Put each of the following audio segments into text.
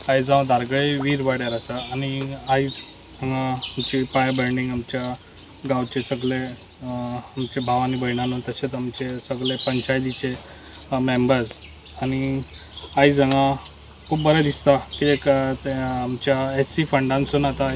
आयज हांव दारगळे वीर वाड्यार आसा आनी आयज हांगा आमची पांयभरणी आमच्या गांवचे सगळे आमचे भाव आनी भयणां तशेंच आमचे सगळे पंचायतीचे मेंबर्स आनी आयज हांगा खूब बरें दिसता कित्याक ते आमच्या SC फंडानसून आतां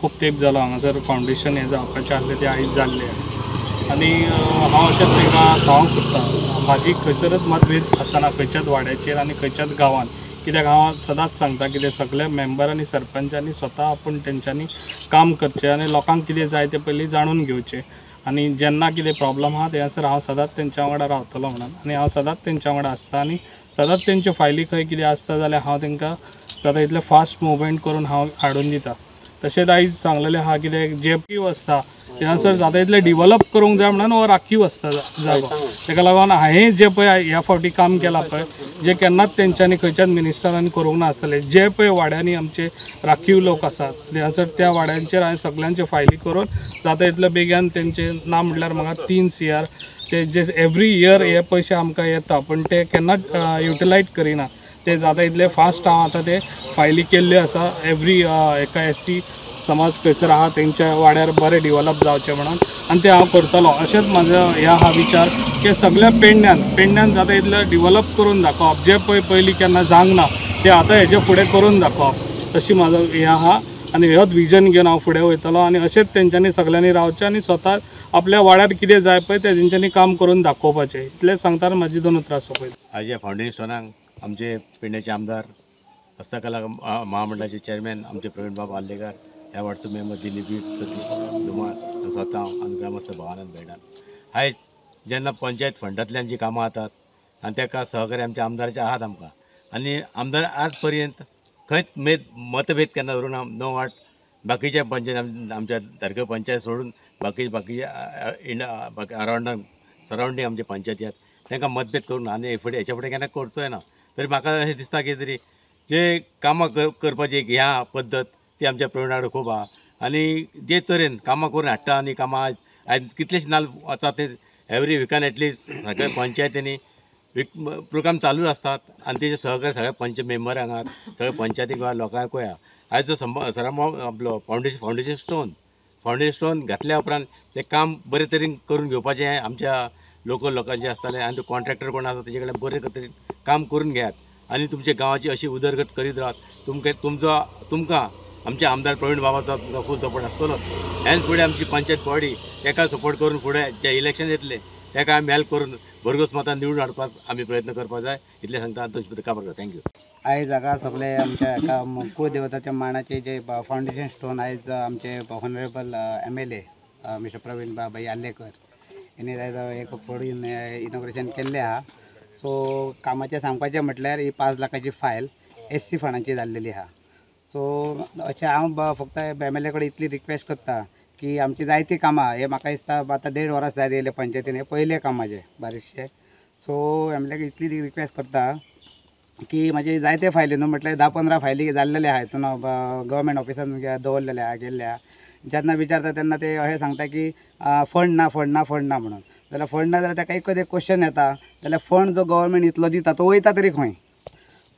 खूब तेंप जालो हांगासर फावंडेशन हें जावपाचें आसलें तें आयज जाल्लें आसा आनी हांव अशेंच तांकां सांगूंक सोदतां म्हाजी खंयसरच मतभेद आसना खंयच्याच वाड्याचेर आनी खंयच्याच गांवांत कित्याक हांव सदांच सांगता की सगळे मेंबर आनी सरपंचांनी स्वता आपूण तेंच्यांनी काम करचें आनी लोकांक कितें जाय तें पयलीं जाणून घेवचें आनी जेन्ना कितें प्रॉब्लम आहा तेन्ना हांव सदांच तेंच्या वांगडा रावतलो म्हणून आनी हांव सदांच तेंच्या वांगडा आसता आनी सदांच तेंच्यो फायली खंय कितें आसता जाल्यार हांव तेंकां जाता तितलें फास्ट मुवमेंट करून हांव हाडून दिता। तशेंच आयज सांगलेलें आहा कितें जे राखीव आसता तेन्ना जाता तितलें डिवेलप करूंक जाय म्हणून हो राखीव आसता जागो ताका लागून हांवें जे पळय ह्या फावटी काम केलां पळय जे केन्नाच तेंच्यांनी खंयच्याच मिनिस्टरांनी करूंक नासतलें जे पळय वाड्यांनी आमचे राखीव लोक आसात तेन्ना त्या वाड्यांचेर हांवें सगळ्यांचे फायली करून जाता तितलें बेगीन तेंचें ना म्हटल्यार म्हाका 3 CR ते जे एवरी इयर हे पयशे आमकां येता पण ते केन्नाच युटिलायज करिना ते जाता तितले फास्ट हांव आतां ते फायली केल्ल्यो आसा एवरी एका SC समाज खंयसर आहा तेंच्या वाड्यार बरें डिवेलप जावचें म्हणून आनी ते हांव करतलो। अशेंच म्हाजो हे आहा विचार की सगळ्या पेडण्यान जाता तितलें डिवेलप करून दाखोवप जे पयलीं केन्ना जावंक ना ते आतां हेजे फुडें करून दाखोवप तशी म्हाजो हे आहा आनी हेच विजन घेवन हांव फुडें वयतलो आनी अशेंच तेंच्यांनी सगळ्यांनी रावचें आनी स्वता आपल्या वाड्यार कितें जाय पळय ते तेंच्यांनी काम करून दाखोवपाचें इतलें सांगता म्हाजी 2 उतरां सोंपयता। आज ह्या फावंडेशनाक आमचे पेडण्याचे आमदार हस्तकला महामंडळाचे चेअरमॅन आमचे प्रवीण बाब आल्लेकर ह्या वार्डचो मेंबर दिलीप सतीश धुमाळ स्वता आनी ग्रामस्थ भवानंद भयणान आयज जेन्ना पंचायत फंडांतल्यान जी कामां जातात आनी ताका सहकारी आमच्या आमदाराचे आहात आमकां आनी आमदार आज पर्यंत खंयच मतभेद केन्ना धरून ना नो वाट बाकीच्या पंचायत आमच्या दारगळ पंचायत सोडून बाकी सरावंडींग आमचे पंचायती आहेत तांकां मतभेद करून आनी हेच्या फुडें केन्ना करचोय ना तरी म्हाका अशें दिसता की तरी जे कामां करपाची एक ह्या पद्दत ती आमच्या प्रवीणाकडे खूब आहा आनी जे तरेन कामां करून हाडटा आनी कामां आयज कितलेशे नाल्ल वता ते एवरी विकान एटलिस्ट सगळ्या पंचायतींनी प्रोग्राम चालूच आसतात आनी तेजे सहकारी सगळ्या मेंबर हांगा सगळ्या पंचायतीक वा लोकांक या आयज जो आपलो फावंडेशन स्टोन घातल्या उपरांत तें काम बरे तरेन करून घेवपाचें आमच्या लोकल लोकांचें आसतालें आनी तो कॉन्ट्रॅक्टर कोण आसा तेजे कडेन बरे तरेन काम करून घेयात आनी तुमच्या गांवाची अशी उदरगत करीत रावात तुमकां आमच्या आमदार प्रवीण बाबाचो फूल सपोर्ट आसतलो हेच फुडें आमची पंचायत बॉडी ताका सपोर्ट करून फुडें जे इलेक्शन येतले ताका आमी हेल्प करून भरघोस मतान निवडून हाडपाक आमी प्रयत्न करपाक जाय इतलें सांगता तुमचे काबार करता। थँक्यू। आयज हाका सगळे आमच्या एका कुळदेवताच्या मानाचे जे फावंडेशन स्टोन आयज आमचे ऑनरेबल MLA मिस्टर प्रवीण बाबाई आल्लेकर यांनी आयज एक फोडून इनॉग्रेशन केल्लें आहा। सो कामाचें सांगपाचें म्हटल्यार ही 5 लाखाची फायल SC फंडांची जाल्लेली आहा। सो अशें हांव फक्त MLA कडेन इतली रिक्वेस्ट करता की आमची जायती कामां हे म्हाका दिसता आतां 1.5 वरां जाय येयले पंचायतीन हे पयले कामाचे बारीकशे। सो MLA कडेन इतली रिक्वेस्ट करता की म्हाजे जायते फायली न्हू म्हटल्यार 10-15 फायली जाल्लेले आहा हितून गव्हर्मेंट ऑफिसान दवरलेले आहा गेल्ल्या जेन्ना विचारता तेन्ना ते अशें सांगता की फंड ना म्हणून जाल्यार फंड ना जाल्यार ताका एक क्वेश्चन येता जाल्यार फंड जो गव्हर्मेंट इतलो दिता तो वयता तरी खंय।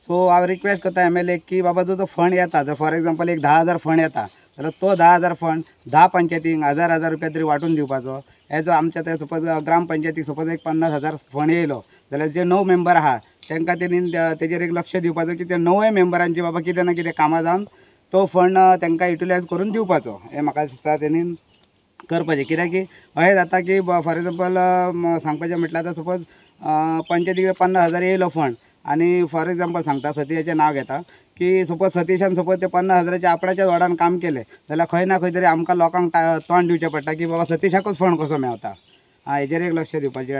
सो हांव रिक्वेस्ट करता MLA की बाबा जो फंड येता जर फॉर एग्जाम्पल एक 10,000 फंड येता जाल्यार तो 10,000 फंड 10 पंचायतींक 1,000 रुपया तरी वाटून दिवपाचो। हे जो आमच्या ते सपोज ग्रामपंचायतीक सपोज एक 50,000 फंड येयलो जाल्यार जे 9 मेंबर आहा तांकां तेणी तेजेर एक लक्ष दिवपाचो की त्या 9 मेंबरांची बाबा कितें ना कितें कामां जावन तो फंड तांकां युटिलायज करून दिवपाचो हे म्हाका दिसता तेणी करपाचें। कित्याक की अशें जाता की फॉर एग्जाम्पल सांगपाचें म्हटल्यार आतां सपोज पंचायतीक 50,000 येयलो फंड आनी फॉर एग्जाम्पल सांगता सतीशाचें नांव घेता की सपोज सतीशान सपोज ते 50,000च्या आपणाच्या वार्डान काम केलें जाल्यार खंय ना खंय तरी आमकां लोकांक तोंड दिवचें पडटा की बाबा सतीशाकूच फंड कसो मेळटा हेजेर एक लक्ष दिवपाची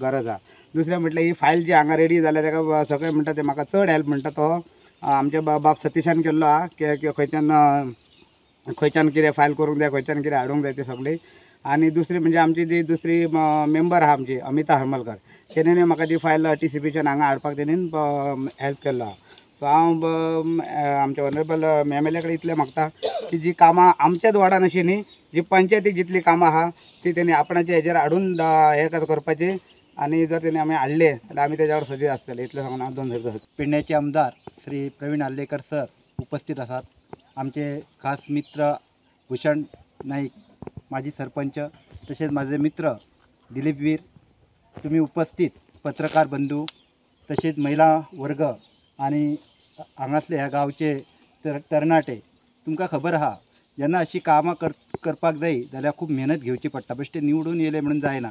गरज आहा। दुसरें म्हटल्यार ही फायल जी हांगा रेडी जाल्या ताका सगळें म्हणटा ते म्हाका चड हेल्प म्हणटा तो आमच्या बाब सतीशान केल्लो आहा की खंयच्यान कितें फायल करूंक जाय खंयच्यान कितें हाडूंक जाय ते सगळी। आनी दुसरी म्हणजे आमची जी दुसरी मेंबर आहा आमची अमिता हरमलकर तेणें म्हाका ती फायल TCPच्यान हांगा हाडपाक तेणीन हेल्प केल्लो आहा। सो हांव आमच्या ऑनरेबल MLA कडेन इतलें मागता की जी कामां आमच्याच वार्डान अशी न्ही जी पंचायतीक जितली कामां आहा ती तेणी आपणाच्या हेजेर हाडून हे करपाची आनी जर तेणी आमी हाडले जाल्यार आमी तेच्या वांगडा सदीत आसतले इतलें सांगून हांव 2 पेडण्याचे आमदार श्री प्रवीण आल्लेकर सर उपस्थित आसात. आमचे खास मित्र भूषण नाईक, माजी सरपंच, तसेच माझे मित्र दिलीप वीर, तुम्ही उपस्थित पत्रकार बंधू, तसेच महिला वर्ग आणि हांगासले ह्या गावचे तरणाटे. तुमकां खबर आहा, जेन्ना अशी कामां करपाक जाय जाल्यार खूब मेहनत घेवची पडटा. बेश्टे निवडून येयले म्हणून जायना,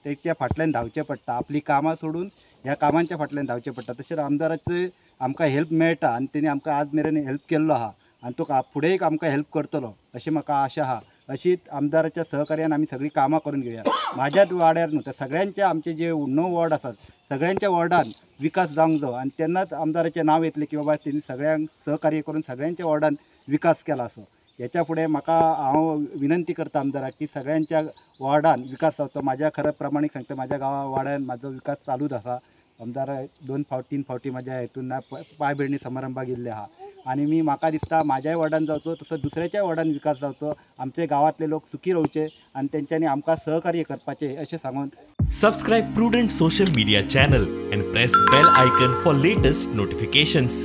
तेच्या फाटल्यान धांवचें पडटा. आपली कामां सोडून ह्या कामांच्या फाटल्यान धांवचें पडटा. तशेंच आमदाराचे आमकां हेल्प मेळटा आनी तेणी आमकां आज मेरेन हेल्प केल्लो आहा आनी तो फुडेंय आमकां हेल्प करतलो अशी म्हाका आशा आहा. अशीच आमदाराच्या सहकार्यान आमी सगळीं कामां करून घेवया. म्हाज्याच वाड्यार न्हू, तर सगळ्यांचे आमचे जे 9 वॉर्ड आसात सगळ्यांच्या वॉर्डान विकास जावंक जाय आनी तेन्नाच आमदाराचें नांव येतलें की बाबा तेणी सगळ्यांक सहकार्य करून सगळ्यांच्या वॉर्डान विकास केला असो. याच्या फुडें म्हाका हांव विनंती करता आमदाराक की सगळ्यांच्या वॉर्डान विकास जावचो. म्हाज्या खऱ्या प्रमाणीक सांगता, म्हाज्या गांवा वाड्यान म्हाजो विकास चालूच आसा. आमदार 2-3 फावटी म्हाज्या हेतून पांयभरणी समारंभाक येयल्ले आहा आनी म्हाका दिसता म्हाज्याय वॉर्डान जावचो, तसो दुसऱ्याच्या वॉर्डान विकास जावचो. आमचे गांवांतले लोक सुखी रावचे आनी तेंच्यांनी आमकां सहकार्य करपाचें अशें सांगून Subscribe Prudent social media channel and press bell icon for latest notifications.